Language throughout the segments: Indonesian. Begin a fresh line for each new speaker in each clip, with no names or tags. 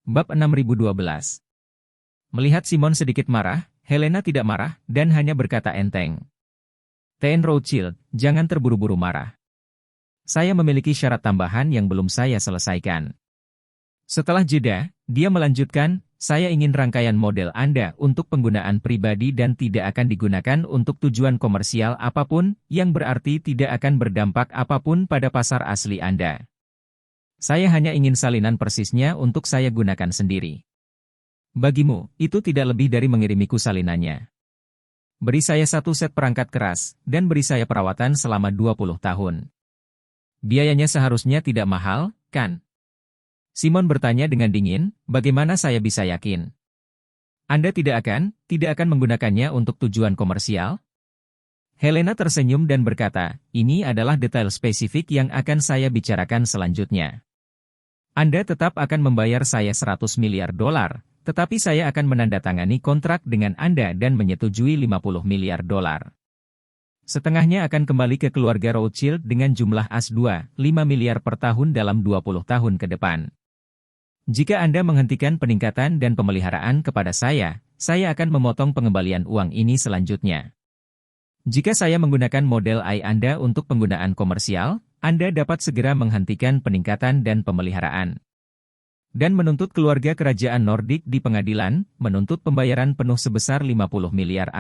Bab 6012. Melihat Simon sedikit marah, Helena tidak marah dan hanya berkata enteng. T.N. Rothschild, jangan terburu-buru marah. Saya memiliki syarat tambahan yang belum saya selesaikan. Setelah jeda, dia melanjutkan, saya ingin rangkaian model Anda untuk penggunaan pribadi dan tidak akan digunakan untuk tujuan komersial apapun, yang berarti tidak akan berdampak apapun pada pasar asli Anda. Saya hanya ingin salinan persisnya untuk saya gunakan sendiri. Bagimu, itu tidak lebih dari mengirimiku salinannya. Beri saya satu set perangkat keras, dan beri saya perawatan selama 20 tahun. Biayanya seharusnya tidak mahal, kan? Simon bertanya dengan dingin, bagaimana saya bisa yakin? Anda tidak akan menggunakannya untuk tujuan komersial? Helena tersenyum dan berkata, ini adalah detail spesifik yang akan saya bicarakan selanjutnya. Anda tetap akan membayar saya $100 miliar, tetapi saya akan menandatangani kontrak dengan Anda dan menyetujui $50 miliar. Setengahnya akan kembali ke keluarga Rothschild dengan jumlah as 5 miliar per tahun dalam 20 tahun ke depan. Jika Anda menghentikan peningkatan dan pemeliharaan kepada saya akan memotong pengembalian uang ini selanjutnya. Jika saya menggunakan model AI Anda untuk penggunaan komersial, Anda dapat segera menghentikan peningkatan dan pemeliharaan. Dan menuntut keluarga kerajaan Nordik di pengadilan, menuntut pembayaran penuh sebesar $50 miliar.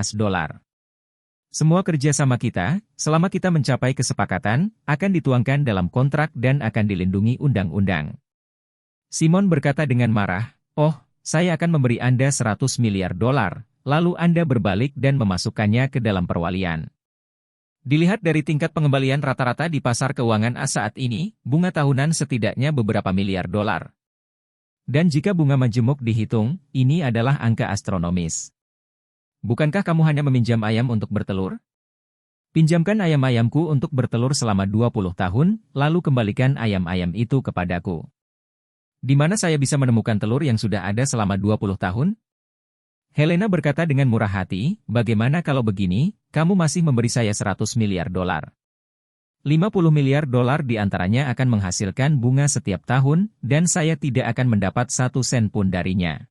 Semua kerjasama kita, selama kita mencapai kesepakatan, akan dituangkan dalam kontrak dan akan dilindungi undang-undang. Simon berkata dengan marah, oh, saya akan memberi Anda $100 miliar, lalu Anda berbalik dan memasukkannya ke dalam perwalian. Dilihat dari tingkat pengembalian rata-rata di pasar keuangan as saat ini, bunga tahunan setidaknya beberapa miliar dolar. Dan jika bunga majemuk dihitung, ini adalah angka astronomis. Bukankah kamu hanya meminjam ayam untuk bertelur? Pinjamkan ayam-ayamku untuk bertelur selama 20 tahun, lalu kembalikan ayam-ayam itu kepadaku. Di mana saya bisa menemukan telur yang sudah ada selama 20 tahun? Helena berkata dengan murah hati, bagaimana kalau begini, kamu masih memberi saya $100 miliar. $50 miliar diantaranya akan menghasilkan bunga setiap tahun, dan saya tidak akan mendapat 1 sen pun darinya.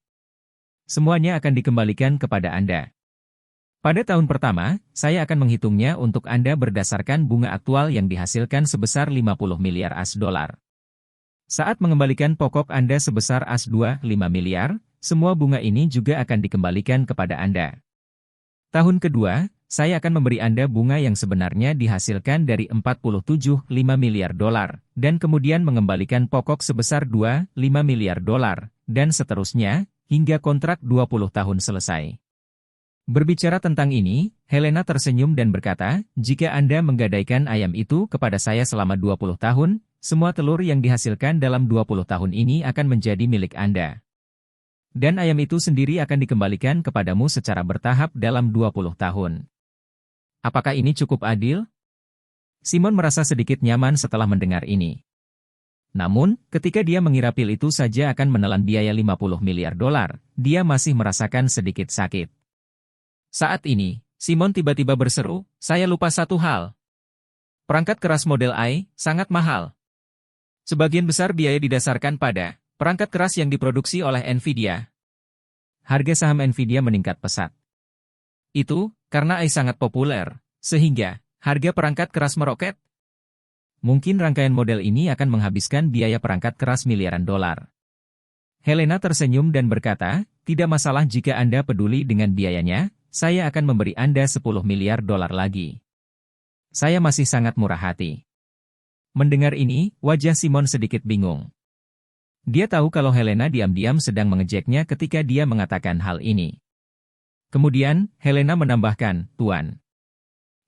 Semuanya akan dikembalikan kepada Anda. Pada tahun pertama, saya akan menghitungnya untuk Anda berdasarkan bunga aktual yang dihasilkan sebesar $50 miliar. Saat mengembalikan pokok Anda sebesar as 5 miliar, semua bunga ini juga akan dikembalikan kepada Anda. Tahun kedua, saya akan memberi Anda bunga yang sebenarnya dihasilkan dari $47,5 miliar, dan kemudian mengembalikan pokok sebesar $25 miliar, dan seterusnya, hingga kontrak 20 tahun selesai. Berbicara tentang ini, Helena tersenyum dan berkata, jika Anda menggadaikan ayam itu kepada saya selama 20 tahun, semua telur yang dihasilkan dalam 20 tahun ini akan menjadi milik Anda. Dan ayam itu sendiri akan dikembalikan kepadamu secara bertahap dalam 20 tahun. Apakah ini cukup adil? Simon merasa sedikit nyaman setelah mendengar ini. Namun, ketika dia mengira pil itu saja akan menelan biaya $50 miliar, dia masih merasakan sedikit sakit. Saat ini, Simon tiba-tiba berseru, saya lupa satu hal. Perangkat keras model AI sangat mahal. Sebagian besar biaya didasarkan pada perangkat keras yang diproduksi oleh Nvidia. Harga saham Nvidia meningkat pesat. Itu karena AI sangat populer, sehingga harga perangkat keras meroket. Mungkin rangkaian model ini akan menghabiskan biaya perangkat keras miliaran dolar. Helena tersenyum dan berkata, tidak masalah jika Anda peduli dengan biayanya, saya akan memberi Anda $10 miliar lagi. Saya masih sangat murah hati. Mendengar ini, wajah Simon sedikit bingung. Dia tahu kalau Helena diam-diam sedang mengejeknya ketika dia mengatakan hal ini. Kemudian, Helena menambahkan, Tuan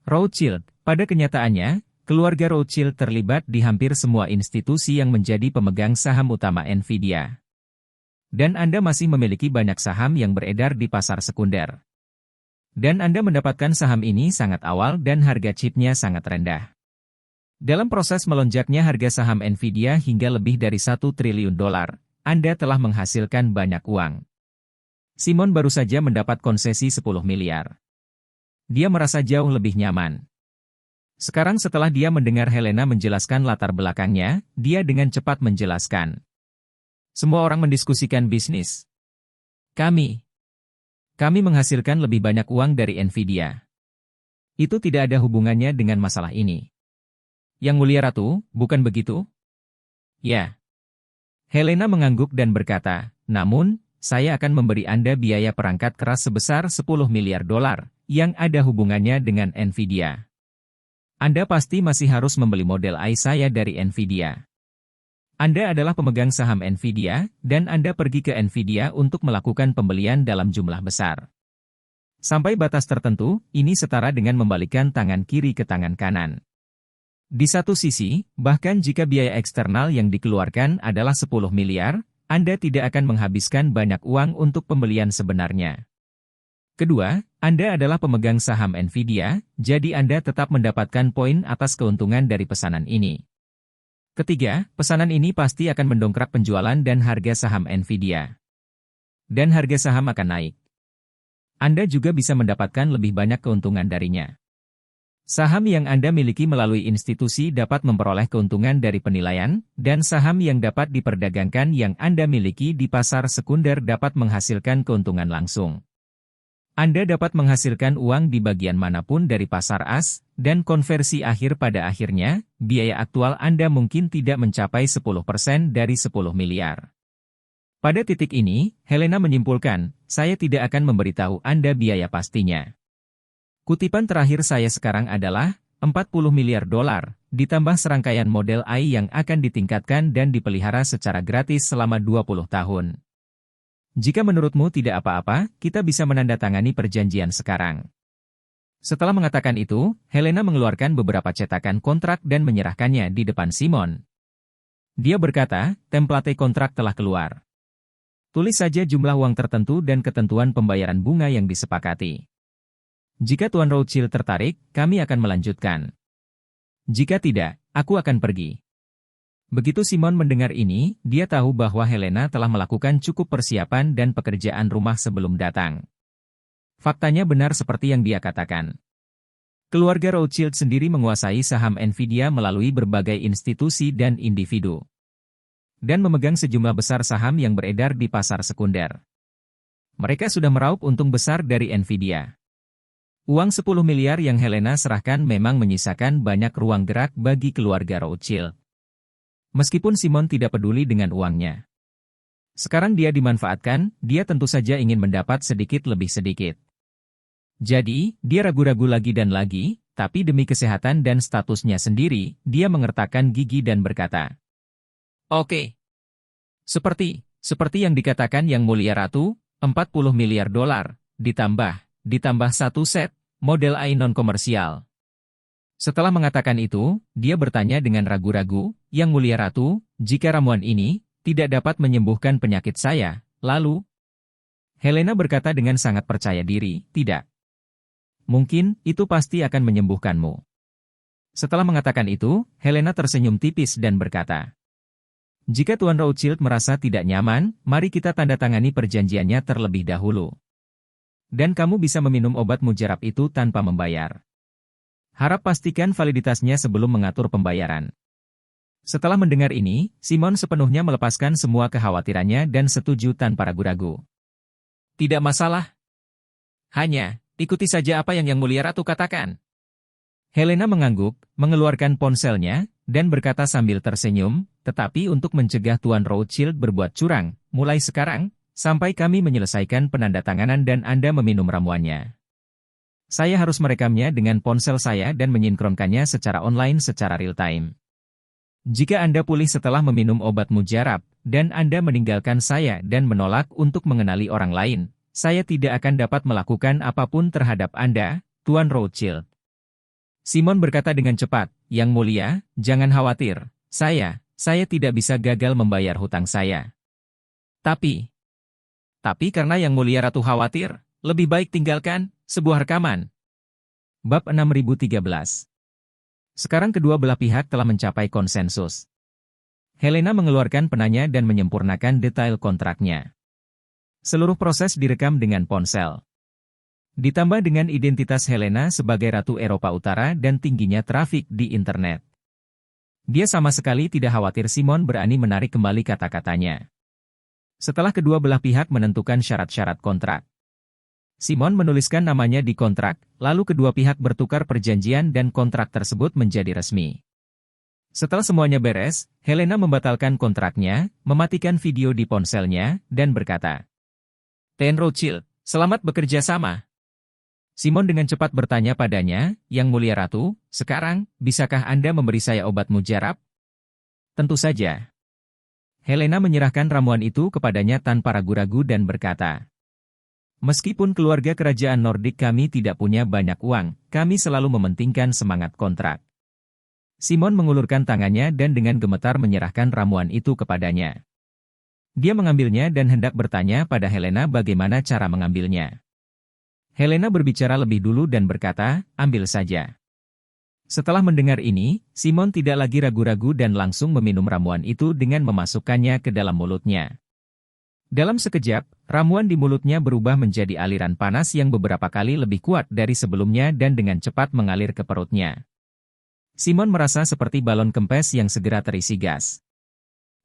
Rothschild, pada kenyataannya, keluarga Rothschild terlibat di hampir semua institusi yang menjadi pemegang saham utama Nvidia. Dan Anda masih memiliki banyak saham yang beredar di pasar sekunder. Dan Anda mendapatkan saham ini sangat awal dan harga chipnya sangat rendah. Dalam proses melonjaknya harga saham Nvidia hingga lebih dari $1 triliun, Anda telah menghasilkan banyak uang. Simon baru saja mendapat konsesi $10 miliar. Dia merasa jauh lebih nyaman. Sekarang setelah dia mendengar Helena menjelaskan latar belakangnya, dia dengan cepat menjelaskan. Semua orang mendiskusikan bisnis. Kami menghasilkan lebih banyak uang dari Nvidia. Itu tidak ada hubungannya dengan masalah ini. Yang Mulia Ratu, bukan begitu? Ya. Helena mengangguk dan berkata, namun, saya akan memberi Anda biaya perangkat keras sebesar 10 miliar dolar, yang ada hubungannya dengan Nvidia. Anda pasti masih harus membeli model AI saya dari Nvidia. Anda adalah pemegang saham Nvidia, dan Anda pergi ke Nvidia untuk melakukan pembelian dalam jumlah besar. Sampai batas tertentu, ini setara dengan membalikkan tangan kiri ke tangan kanan. Di satu sisi, bahkan jika biaya eksternal yang dikeluarkan adalah 10 miliar, Anda tidak akan menghabiskan banyak uang untuk pembelian sebenarnya. Kedua, Anda adalah pemegang saham Nvidia, jadi Anda tetap mendapatkan poin atas keuntungan dari pesanan ini. Ketiga, pesanan ini pasti akan mendongkrak penjualan dan harga saham Nvidia. Dan harga saham akan naik. Anda juga bisa mendapatkan lebih banyak keuntungan darinya. Saham yang Anda miliki melalui institusi dapat memperoleh keuntungan dari penilaian, dan saham yang dapat diperdagangkan yang Anda miliki di pasar sekunder dapat menghasilkan keuntungan langsung. Anda dapat menghasilkan uang di bagian manapun dari pasar as, dan konversi akhir pada akhirnya, biaya aktual Anda mungkin tidak mencapai 10% dari 10 miliar. Pada titik ini, Helena menyimpulkan, saya tidak akan memberitahu Anda biaya pastinya. Kutipan terakhir saya sekarang adalah 40 miliar dolar, ditambah serangkaian model AI yang akan ditingkatkan dan dipelihara secara gratis selama 20 tahun. Jika menurutmu tidak apa-apa, kita bisa menandatangani perjanjian sekarang. Setelah mengatakan itu, Helena mengeluarkan beberapa cetakan kontrak dan menyerahkannya di depan Simon. Dia berkata, template kontrak telah keluar. Tulis saja jumlah uang tertentu dan ketentuan pembayaran bunga yang disepakati. Jika Tuan Rothschild tertarik, kami akan melanjutkan. Jika tidak, aku akan pergi. Begitu Simon mendengar ini, dia tahu bahwa Helena telah melakukan cukup persiapan dan pekerjaan rumah sebelum datang. Faktanya benar seperti yang dia katakan. Keluarga Rothschild sendiri menguasai saham Nvidia melalui berbagai institusi dan individu. Dan memegang sejumlah besar saham yang beredar di pasar sekunder. Mereka sudah meraup untung besar dari Nvidia. Uang 10 miliar yang Helena serahkan memang menyisakan banyak ruang gerak bagi keluarga Rothschild. Meskipun Simon tidak peduli dengan uangnya. Sekarang dia dimanfaatkan, dia tentu saja ingin mendapat sedikit lebih sedikit. Jadi, dia ragu-ragu lagi dan lagi, tapi demi kesehatan dan statusnya sendiri, dia mengertakkan gigi dan berkata, "Oke. Seperti yang dikatakan Yang Mulia Ratu, 40 miliar dolar, ditambah satu set, model AI non-komersial." Setelah mengatakan itu, dia bertanya dengan ragu-ragu, "Yang Mulia Ratu, jika ramuan ini tidak dapat menyembuhkan penyakit saya, lalu?" Helena berkata dengan sangat percaya diri, "Tidak. Mungkin, itu pasti akan menyembuhkanmu." Setelah mengatakan itu, Helena tersenyum tipis dan berkata, "Jika Tuan Rothschild merasa tidak nyaman, mari kita tanda tangani perjanjiannya terlebih dahulu. Dan kamu bisa meminum obat mujarab itu tanpa membayar. Harap pastikan validitasnya sebelum mengatur pembayaran." Setelah mendengar ini, Simon sepenuhnya melepaskan semua kekhawatirannya dan setuju tanpa ragu-ragu. "Tidak masalah. Hanya, ikuti saja apa yang Mulia Ratu katakan." Helena mengangguk, mengeluarkan ponselnya, dan berkata sambil tersenyum, "Tetapi untuk mencegah Tuan Rothschild berbuat curang, mulai sekarang, sampai kami menyelesaikan penandatanganan dan Anda meminum ramuannya, saya harus merekamnya dengan ponsel saya dan menyinkronkannya secara online secara real-time. Jika Anda pulih setelah meminum obat mujarab, dan Anda meninggalkan saya dan menolak untuk mengenali orang lain, saya tidak akan dapat melakukan apapun terhadap Anda, Tuan Rothschild." Simon berkata dengan cepat, "Yang Mulia, jangan khawatir, saya tidak bisa gagal membayar hutang saya. Tapi karena Yang Mulia Ratu khawatir, lebih baik tinggalkan sebuah rekaman." Bab 6013. Sekarang kedua belah pihak telah mencapai konsensus. Helena mengeluarkan penanya dan menyempurnakan detail kontraknya. Seluruh proses direkam dengan ponsel. Ditambah dengan identitas Helena sebagai Ratu Eropa Utara dan tingginya trafik di internet. Dia sama sekali tidak khawatir Simon berani menarik kembali kata-katanya. Setelah kedua belah pihak menentukan syarat-syarat kontrak, Simon menuliskan namanya di kontrak, lalu kedua pihak bertukar perjanjian dan kontrak tersebut menjadi resmi. Setelah semuanya beres, Helena membatalkan kontraknya, mematikan video di ponselnya, dan berkata, "Ten Rothschild, selamat bekerja sama." Simon dengan cepat bertanya padanya, "Yang mulia ratu, sekarang, bisakah Anda memberi saya obat mujarab?" "Tentu saja." Helena menyerahkan ramuan itu kepadanya tanpa ragu-ragu dan berkata, "Meskipun keluarga kerajaan Nordik kami tidak punya banyak uang, kami selalu mementingkan semangat kontrak." Simon mengulurkan tangannya dan dengan gemetar menyerahkan ramuan itu kepadanya. Dia mengambilnya dan hendak bertanya pada Helena bagaimana cara mengambilnya. Helena berbicara lebih dulu dan berkata, "Ambil saja." Setelah mendengar ini, Simon tidak lagi ragu-ragu dan langsung meminum ramuan itu dengan memasukkannya ke dalam mulutnya. Dalam sekejap, ramuan di mulutnya berubah menjadi aliran panas yang beberapa kali lebih kuat dari sebelumnya dan dengan cepat mengalir ke perutnya. Simon merasa seperti balon kempes yang segera terisi gas.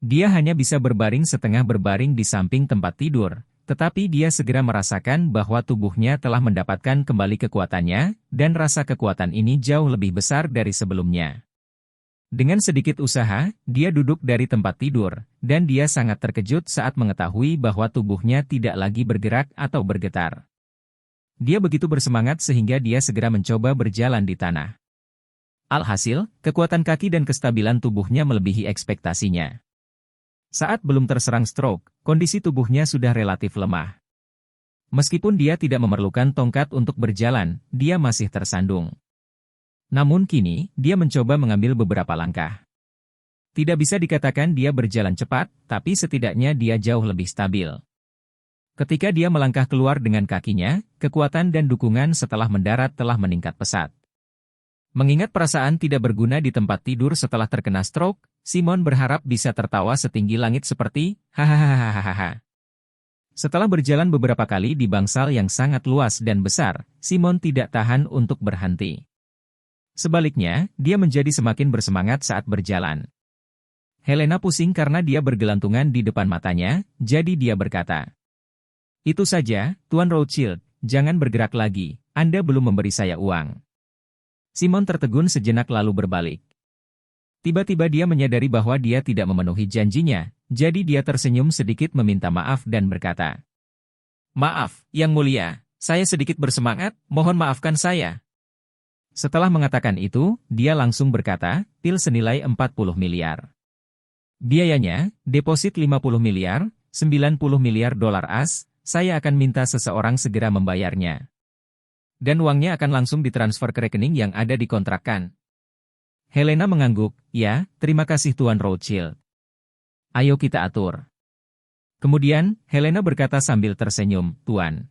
Dia hanya bisa berbaring setengah berbaring di samping tempat tidur, tetapi dia segera merasakan bahwa tubuhnya telah mendapatkan kembali kekuatannya, dan rasa kekuatan ini jauh lebih besar dari sebelumnya. Dengan sedikit usaha, dia duduk dari tempat tidur, dan dia sangat terkejut saat mengetahui bahwa tubuhnya tidak lagi bergerak atau bergetar. Dia begitu bersemangat sehingga dia segera mencoba berjalan di tanah. Alhasil, kekuatan kaki dan kestabilan tubuhnya melebihi ekspektasinya. Saat belum terserang stroke, kondisi tubuhnya sudah relatif lemah. Meskipun dia tidak memerlukan tongkat untuk berjalan, dia masih tersandung. Namun kini, dia mencoba mengambil beberapa langkah. Tidak bisa dikatakan dia berjalan cepat, tapi setidaknya dia jauh lebih stabil. Ketika dia melangkah keluar dengan kakinya, kekuatan dan dukungan setelah mendarat telah meningkat pesat. Mengingat perasaan tidak berguna di tempat tidur setelah terkena stroke, Simon berharap bisa tertawa setinggi langit seperti, "Hahaha." Setelah berjalan beberapa kali di bangsal yang sangat luas dan besar, Simon tidak tahan untuk berhenti. Sebaliknya, dia menjadi semakin bersemangat saat berjalan. Helena pusing karena dia bergelantungan di depan matanya, jadi dia berkata, "Itu saja, Tuan Rothschild, jangan bergerak lagi, Anda belum memberi saya uang." Simon tertegun sejenak lalu berbalik. Tiba-tiba dia menyadari bahwa dia tidak memenuhi janjinya, jadi dia tersenyum sedikit meminta maaf dan berkata, "Maaf, Yang Mulia, saya sedikit bersemangat, mohon maafkan saya." Setelah mengatakan itu, dia langsung berkata, "Pil senilai 40 miliar. Biayanya, deposit 50 miliar, 90 miliar dolar AS, saya akan minta seseorang segera membayarnya. Dan uangnya akan langsung ditransfer ke rekening yang ada dikontrakkan." Helena mengangguk, "Ya, terima kasih Tuan Rothschild. Ayo kita atur." Kemudian, Helena berkata sambil tersenyum, "Tuan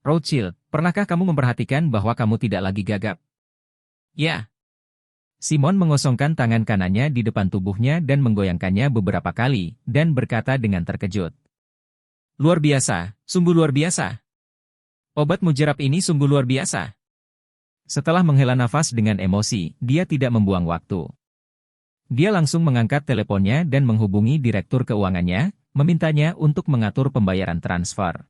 Rothschild, pernahkah kamu memperhatikan bahwa kamu tidak lagi gagap?" "Ya." Simon mengosongkan tangan kanannya di depan tubuhnya dan menggoyangkannya beberapa kali, dan berkata dengan terkejut, "Luar biasa, sungguh luar biasa. Obat mujarab ini sungguh luar biasa." Setelah menghela nafas dengan emosi, dia tidak membuang waktu. Dia langsung mengangkat teleponnya dan menghubungi direktur keuangannya, memintanya untuk mengatur pembayaran transfer.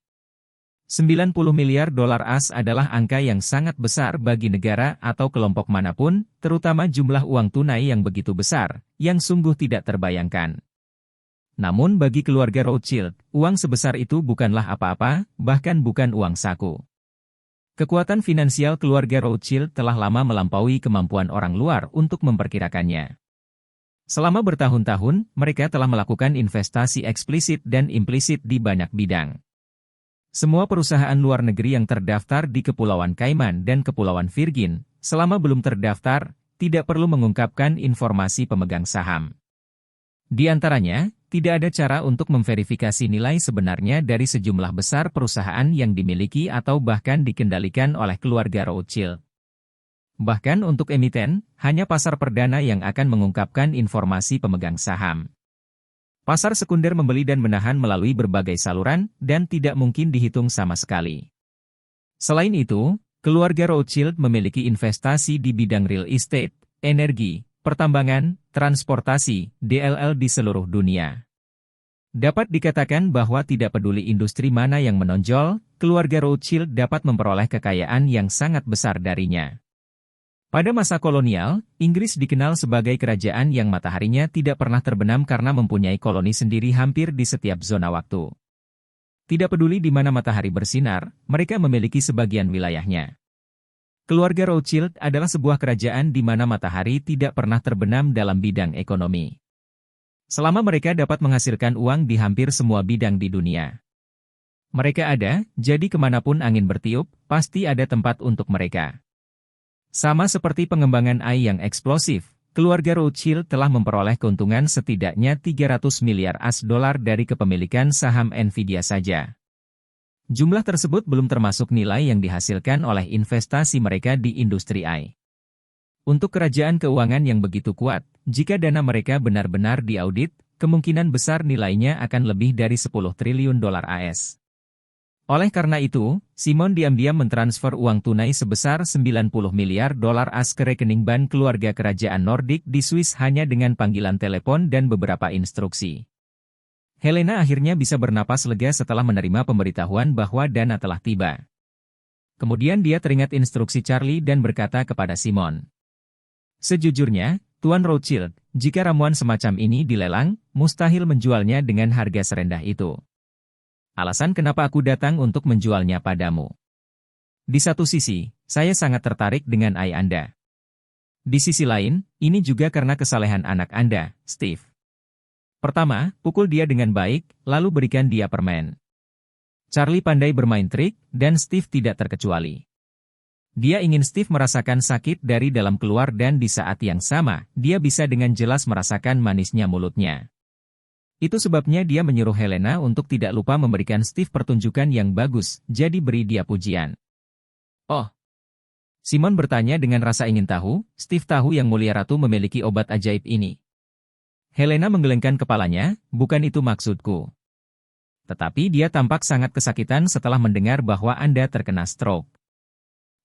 90 miliar dolar AS adalah angka yang sangat besar bagi negara atau kelompok manapun, terutama jumlah uang tunai yang begitu besar, yang sungguh tidak terbayangkan. Namun bagi keluarga Rothschild, uang sebesar itu bukanlah apa-apa, bahkan bukan uang saku. Kekuatan finansial keluarga Rothschild telah lama melampaui kemampuan orang luar untuk memperkirakannya. Selama bertahun-tahun, mereka telah melakukan investasi eksplisit dan implisit di banyak bidang. Semua perusahaan luar negeri yang terdaftar di Kepulauan Cayman dan Kepulauan Virgin, selama belum terdaftar, tidak perlu mengungkapkan informasi pemegang saham. Di antaranya, tidak ada cara untuk memverifikasi nilai sebenarnya dari sejumlah besar perusahaan yang dimiliki atau bahkan dikendalikan oleh keluarga Rothschild. Bahkan untuk emiten, hanya pasar perdana yang akan mengungkapkan informasi pemegang saham. Pasar sekunder membeli dan menahan melalui berbagai saluran, dan tidak mungkin dihitung sama sekali. Selain itu, keluarga Rothschild memiliki investasi di bidang real estate, energi, pertambangan, transportasi, DLL di seluruh dunia. Dapat dikatakan bahwa tidak peduli industri mana yang menonjol, keluarga Rothschild dapat memperoleh kekayaan yang sangat besar darinya. Pada masa kolonial, Inggris dikenal sebagai kerajaan yang mataharinya tidak pernah terbenam karena mempunyai koloni sendiri hampir di setiap zona waktu. Tidak peduli di mana matahari bersinar, mereka memiliki sebagian wilayahnya. Keluarga Rothschild adalah sebuah kerajaan di mana matahari tidak pernah terbenam dalam bidang ekonomi. Selama mereka dapat menghasilkan uang di hampir semua bidang di dunia. Mereka ada, jadi kemanapun angin bertiup, pasti ada tempat untuk mereka. Sama seperti pengembangan AI yang eksplosif, keluarga Rothschild telah memperoleh keuntungan setidaknya 300 miliar US$ dari kepemilikan saham Nvidia saja. Jumlah tersebut belum termasuk nilai yang dihasilkan oleh investasi mereka di industri AI. Untuk kerajaan keuangan yang begitu kuat, jika dana mereka benar-benar diaudit, kemungkinan besar nilainya akan lebih dari 10 triliun dolar AS. Oleh karena itu, Simon diam-diam mentransfer uang tunai sebesar 90 miliar dolar AS ke rekening bank keluarga kerajaan Nordik di Swiss hanya dengan panggilan telepon dan beberapa instruksi. Helena akhirnya bisa bernapas lega setelah menerima pemberitahuan bahwa dana telah tiba. Kemudian dia teringat instruksi Charlie dan berkata kepada Simon, "Sejujurnya, Tuan Rothschild, jika ramuan semacam ini dilelang, mustahil menjualnya dengan harga serendah itu. Alasan kenapa aku datang untuk menjualnya padamu. Di satu sisi, saya sangat tertarik dengan AI Anda. Di sisi lain, ini juga karena kesalehan anak Anda, Steve. Pertama, pukul dia dengan baik, lalu berikan dia permen." Charlie pandai bermain trik, dan Steve tidak terkecuali. Dia ingin Steve merasakan sakit dari dalam keluar dan di saat yang sama, dia bisa dengan jelas merasakan manisnya mulutnya. Itu sebabnya dia menyuruh Helena untuk tidak lupa memberikan Steve pertunjukan yang bagus, jadi beri dia pujian. "Oh." Simon bertanya dengan rasa ingin tahu, "Steve tahu yang mulia ratu memiliki obat ajaib ini?" Helena menggelengkan kepalanya, "Bukan itu maksudku. Tetapi dia tampak sangat kesakitan setelah mendengar bahwa Anda terkena stroke.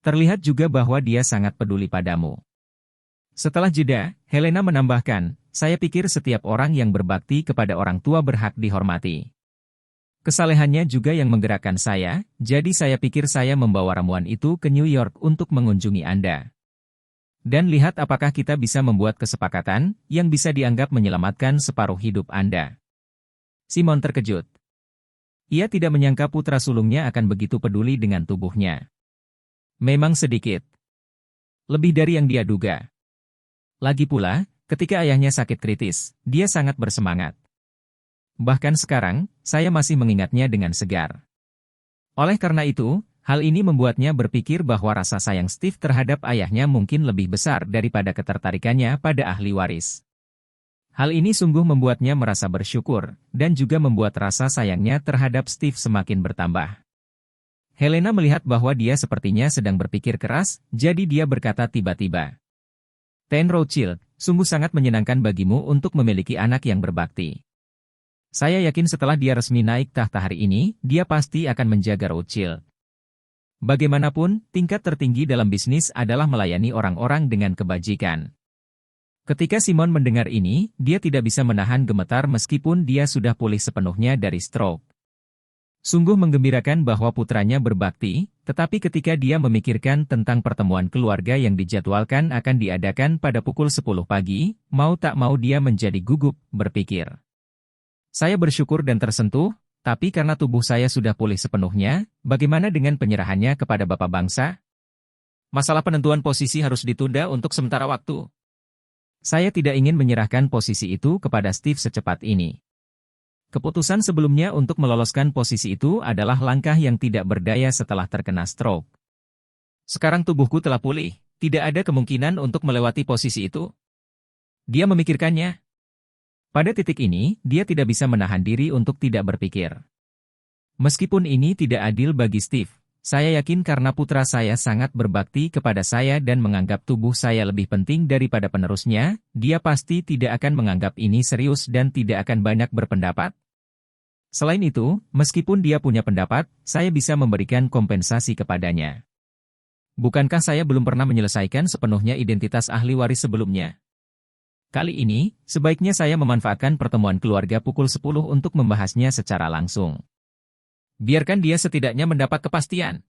Terlihat juga bahwa dia sangat peduli padamu." Setelah jeda, Helena menambahkan, "Saya pikir setiap orang yang berbakti kepada orang tua berhak dihormati. Kesalehannya juga yang menggerakkan saya, jadi saya pikir saya membawa ramuan itu ke New York untuk mengunjungi Anda. Dan lihat apakah kita bisa membuat kesepakatan yang bisa dianggap menyelamatkan separuh hidup Anda." Simon terkejut. Ia tidak menyangka putra sulungnya akan begitu peduli dengan tubuhnya. Memang sedikit. Lebih dari yang dia duga. Lagi pula, ketika ayahnya sakit kritis, dia sangat bersemangat. Bahkan sekarang, saya masih mengingatnya dengan segar. Oleh karena itu, hal ini membuatnya berpikir bahwa rasa sayang Steve terhadap ayahnya mungkin lebih besar daripada ketertarikannya pada ahli waris. Hal ini sungguh membuatnya merasa bersyukur, dan juga membuat rasa sayangnya terhadap Steve semakin bertambah. Helena melihat bahwa dia sepertinya sedang berpikir keras, jadi dia berkata tiba-tiba, "Ten Rothschild, sungguh sangat menyenangkan bagimu untuk memiliki anak yang berbakti. Saya yakin setelah dia resmi naik tahta hari ini, dia pasti akan menjaga Rothschild. Bagaimanapun, tingkat tertinggi dalam bisnis adalah melayani orang-orang dengan kebajikan." Ketika Simon mendengar ini, dia tidak bisa menahan gemetar meskipun dia sudah pulih sepenuhnya dari stroke. Sungguh menggembirakan bahwa putranya berbakti, tetapi ketika dia memikirkan tentang pertemuan keluarga yang dijadwalkan akan diadakan pada pukul 10 pagi, mau tak mau dia menjadi gugup, berpikir. "Saya bersyukur dan tersentuh, tapi karena tubuh saya sudah pulih sepenuhnya, bagaimana dengan penyerahannya kepada Bapak Bangsa? Masalah penentuan posisi harus ditunda untuk sementara waktu. Saya tidak ingin menyerahkan posisi itu kepada Steve secepat ini. Keputusan sebelumnya untuk meloloskan posisi itu adalah langkah yang tidak berdaya setelah terkena stroke. Sekarang tubuhku telah pulih, tidak ada kemungkinan untuk melewati posisi itu." Dia memikirkannya. Pada titik ini, dia tidak bisa menahan diri untuk tidak berpikir. Meskipun ini tidak adil bagi Steve, saya yakin karena putra saya sangat berbakti kepada saya dan menganggap tubuh saya lebih penting daripada penerusnya, dia pasti tidak akan menganggap ini serius dan tidak akan banyak berpendapat. Selain itu, meskipun dia punya pendapat, saya bisa memberikan kompensasi kepadanya. Bukankah saya belum pernah menyelesaikan sepenuhnya identitas ahli waris sebelumnya? Kali ini, sebaiknya saya memanfaatkan pertemuan keluarga pukul 10 untuk membahasnya secara langsung. Biarkan dia setidaknya mendapat kepastian.